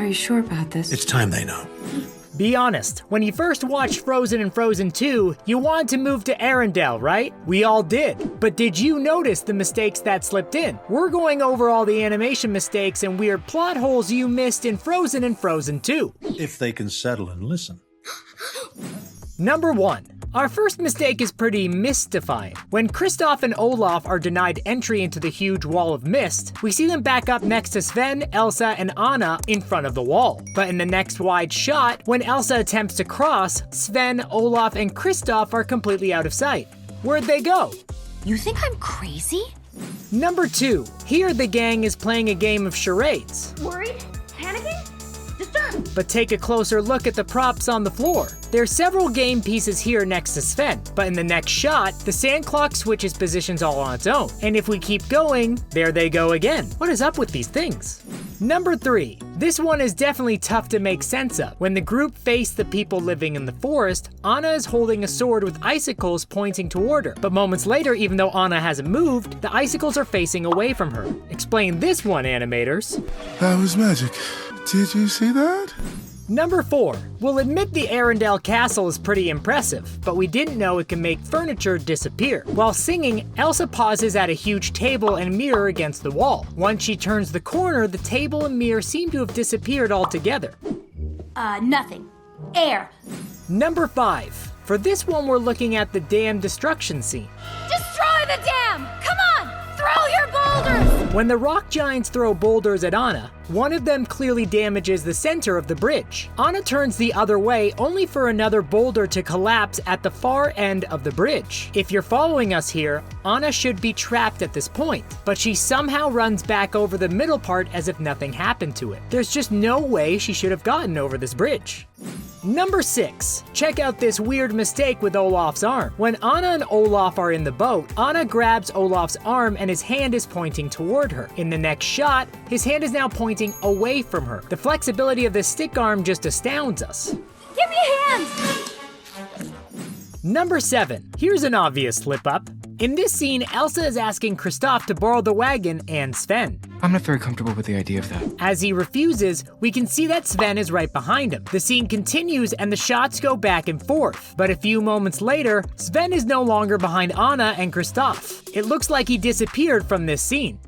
Are you sure about this? It's time they know. Be honest, when you first watched Frozen and Frozen 2, you wanted to move to Arendelle, right? We all did. But did you notice the mistakes that slipped in? We're going over all the animation mistakes and weird plot holes you missed in Frozen and Frozen 2. If they can settle and listen. Number 1. Our first mistake is pretty mystifying. When Kristoff and Olaf are denied entry into the huge wall of mist, we see them back up next to Sven, Elsa, and Anna in front of the wall. But in the next wide shot, when Elsa attempts to cross, Sven, Olaf, and Kristoff are completely out of sight. Where'd they go? You think I'm crazy? Number 2. Here the gang is playing a game of charades. Worried? Panicking? Disturbed? But take a closer look at the props on the floor. There's several game pieces here next to Sven, but in the next shot, the sand clock switches positions all on its own. And if we keep going, there they go again. What is up with these things? Number 3. This one is definitely tough to make sense of. When the group face the people living in the forest, Anna is holding a sword with icicles pointing toward her. But moments later, even though Anna hasn't moved, the icicles are facing away from her. Explain this one, animators. That was magic. Did you see that? Number 4. We'll admit the Arendelle castle is pretty impressive, but we didn't know it can make furniture disappear. While singing, Elsa pauses at a huge table and mirror against the wall. Once she turns the corner, the table and mirror seem to have disappeared altogether. Nothing. Air. Number 5. For this one, we're looking at the dam destruction scene. Destroy the dam! Come on! Throw your boulders! When the rock giants throw boulders at Anna, one of them clearly damages the center of the bridge. Anna turns the other way only for another boulder to collapse at the far end of the bridge. If you're following us here, Anna should be trapped at this point, but she somehow runs back over the middle part as if nothing happened to it. There's just no way she should have gotten over this bridge. Number 6. Check out this weird mistake with Olaf's arm. When Anna and Olaf are in the boat, Anna grabs Olaf's arm and his hand is pointing toward her. In the next shot, his hand is now pointing away from her. The flexibility of this stick arm just astounds us. Give me a hand! Number 7. Here's an obvious slip-up. In this scene, Elsa is asking Kristoff to borrow the wagon and Sven. I'm not very comfortable with the idea of that. As he refuses, we can see that Sven is right behind him. The scene continues and the shots go back and forth. But a few moments later, Sven is no longer behind Anna and Kristoff. It looks like he disappeared from this scene.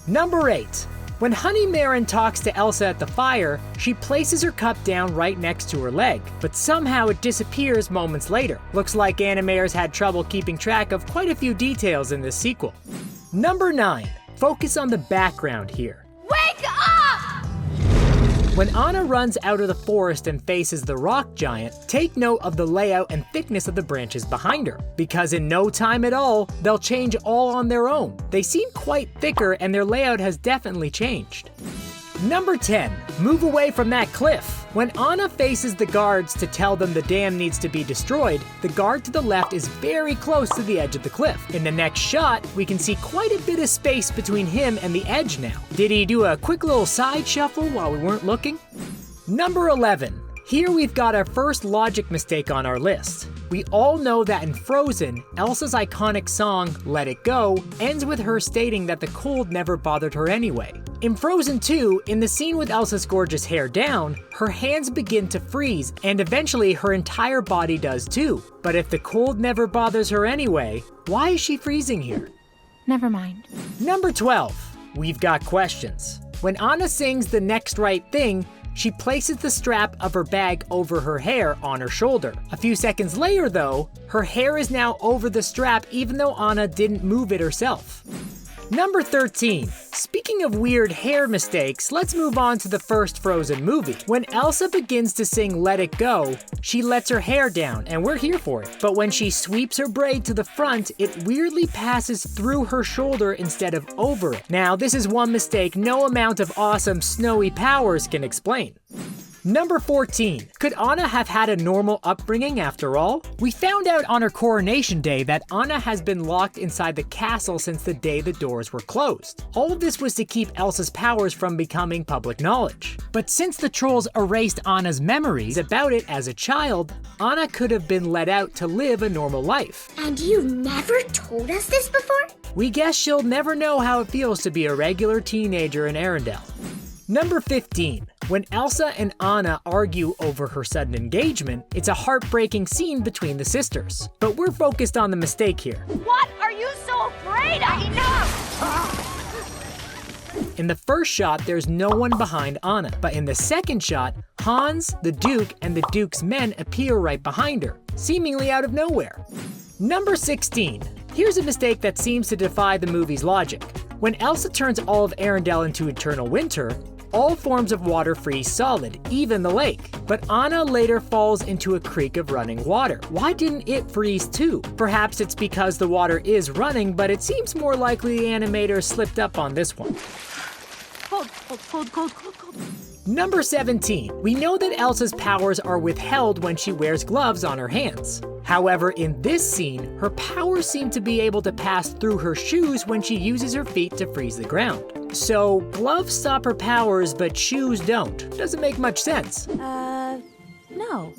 Number 8. When Honey Marin talks to Elsa at the fire, she places her cup down right next to her leg, but somehow it disappears moments later. Looks like animators had trouble keeping track of quite a few details in this sequel. Number 9. Focus on the background here. Wake up! When Anna runs out of the forest and faces the rock giant, take note of the layout and thickness of the branches behind her, because in no time at all, they'll change all on their own. They seem quite thicker and their layout has definitely changed. Number 10. Move away from that cliff. When Anna faces the guards to tell them the dam needs to be destroyed, the guard to the left is very close to the edge of the cliff. In the next shot, we can see quite a bit of space between him and the edge now. Did he do a quick little side shuffle while we weren't looking? Number 11. Here we've got our first logic mistake on our list. We all know that in Frozen, Elsa's iconic song, Let It Go, ends with her stating that the cold never bothered her anyway. In Frozen 2, in the scene with Elsa's gorgeous hair down, her hands begin to freeze, and eventually her entire body does too. But if the cold never bothers her anyway, why is she freezing here? Never mind. Number 12. We've got questions. When Anna sings The Next Right Thing, she places the strap of her bag over her hair on her shoulder. A few seconds later though, her hair is now over the strap even though Anna didn't move it herself. Number 13. Speaking of weird hair mistakes, let's move on to the first Frozen movie. When Elsa begins to sing Let It Go, she lets her hair down, and we're here for it. But when she sweeps her braid to the front, it weirdly passes through her shoulder instead of over it. Now, this is one mistake no amount of awesome snowy powers can explain. Number 14. Could Anna have had a normal upbringing after all? We found out on her coronation day that Anna has been locked inside the castle since the day the doors were closed. All of this was to keep Elsa's powers from becoming public knowledge. But since the trolls erased Anna's memories about it as a child, Anna could have been let out to live a normal life. And you never told us this before? We guess she'll never know how it feels to be a regular teenager in Arendelle. Number 15. When Elsa and Anna argue over her sudden engagement, it's a heartbreaking scene between the sisters. But we're focused on the mistake here. What are you so afraid of? Enough! In the first shot, there's no one behind Anna, but in the second shot, Hans, the Duke, and the Duke's men appear right behind her, seemingly out of nowhere. Number 16. Here's a mistake that seems to defy the movie's logic. When Elsa turns all of Arendelle into eternal winter, all forms of water freeze solid, even the lake. But Anna later falls into a creek of running water. Why didn't it freeze too? Perhaps it's because the water is running, but it seems more likely the animator slipped up on this one. Cold. Number 17. We know that Elsa's powers are withheld when she wears gloves on her hands. However, in this scene, her powers seem to be able to pass through her shoes when she uses her feet to freeze the ground. So, gloves stop her powers, but shoes don't. Doesn't make much sense. No.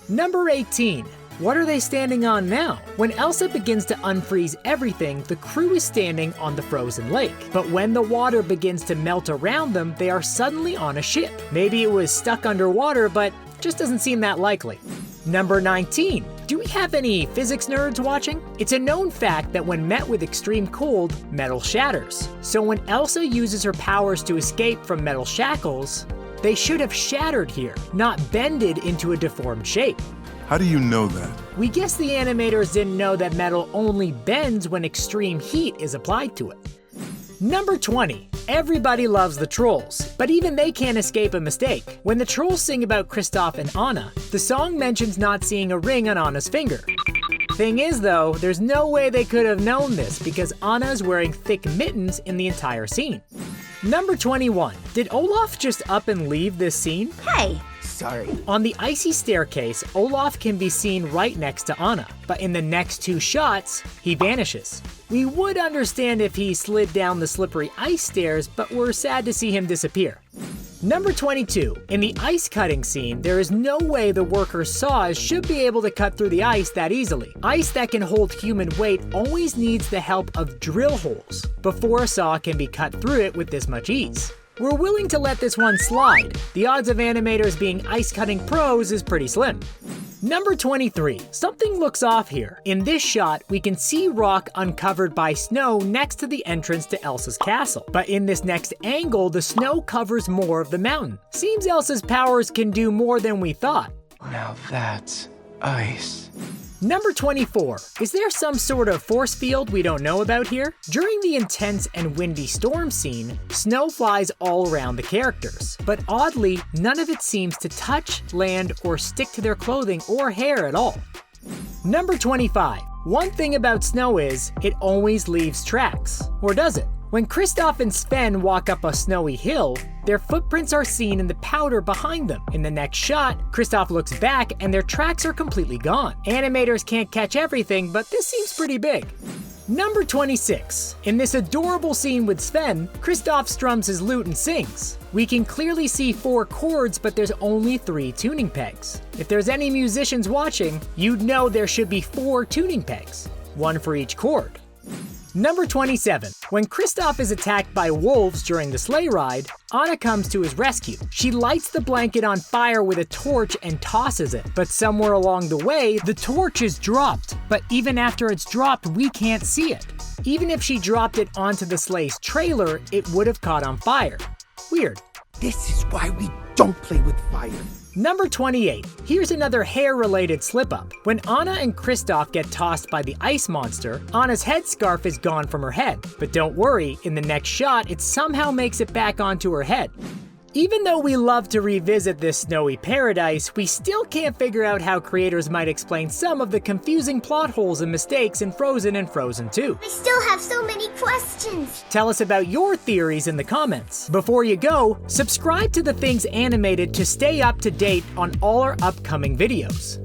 Number 18. What are they standing on now? When Elsa begins to unfreeze everything, the crew is standing on the frozen lake. But when the water begins to melt around them, they are suddenly on a ship. Maybe it was stuck underwater, but just doesn't seem that likely. Number 19. Do we have any physics nerds watching? It's a known fact that when met with extreme cold, metal shatters. So when Elsa uses her powers to escape from metal shackles, they should have shattered here, not bended into a deformed shape. How do you know that? We guess the animators didn't know that metal only bends when extreme heat is applied to it. Number 20. Everybody loves the trolls, but even they can't escape a mistake. When the trolls sing about Kristoff and Anna, the song mentions not seeing a ring on Anna's finger. Thing is though, there's no way they could have known this because Anna's wearing thick mittens in the entire scene. Number 21. Did Olaf just up and leave this scene? Hey. Sorry. On the icy staircase, Olaf can be seen right next to Anna, but in the next two shots, he vanishes. We would understand if he slid down the slippery ice stairs, but we're sad to see him disappear. Number 22. In the ice cutting scene, there is no way the workers' saws should be able to cut through the ice that easily. Ice that can hold human weight always needs the help of drill holes before a saw can be cut through it with this much ease. We're willing to let this one slide. The odds of animators being ice cutting pros is pretty slim. Number 23. Something looks off here. In this shot, we can see rock uncovered by snow next to the entrance to Elsa's castle. But in this next angle, the snow covers more of the mountain. Seems Elsa's powers can do more than we thought. Now that's ice. Number 24. Is there some sort of force field we don't know about here? During the intense and windy storm scene, snow flies all around the characters. But oddly, none of it seems to touch, land, or stick to their clothing or hair at all. Number 25. One thing about snow is, it always leaves tracks. Or does it? When Kristoff and Sven walk up a snowy hill, their footprints are seen in the powder behind them. In the next shot, Kristoff looks back and their tracks are completely gone. Animators can't catch everything, but this seems pretty big. Number 26. In this adorable scene with Sven, Kristoff strums his lute and sings. We can clearly see 4 chords, but there's only 3 tuning pegs. If there's any musicians watching, you'd know there should be 4 tuning pegs, 1 for each chord. Number 27. When Kristoff is attacked by wolves during the sleigh ride, Anna comes to his rescue. She lights the blanket on fire with a torch and tosses it, but somewhere along the way, the torch is dropped. But even after it's dropped, we can't see it. Even if she dropped it onto the sleigh's trailer, it would have caught on fire. Weird. This is why we don't play with fire. Number 28. Here's another hair-related slip-up. When Anna and Kristoff get tossed by the ice monster, Anna's headscarf is gone from her head. But don't worry, in the next shot, it somehow makes it back onto her head. Even though we love to revisit this snowy paradise, we still can't figure out how creators might explain some of the confusing plot holes and mistakes in Frozen and Frozen 2. I still have so many questions. Tell us about your theories in the comments. Before you go, subscribe to The Things Animated to stay up to date on all our upcoming videos.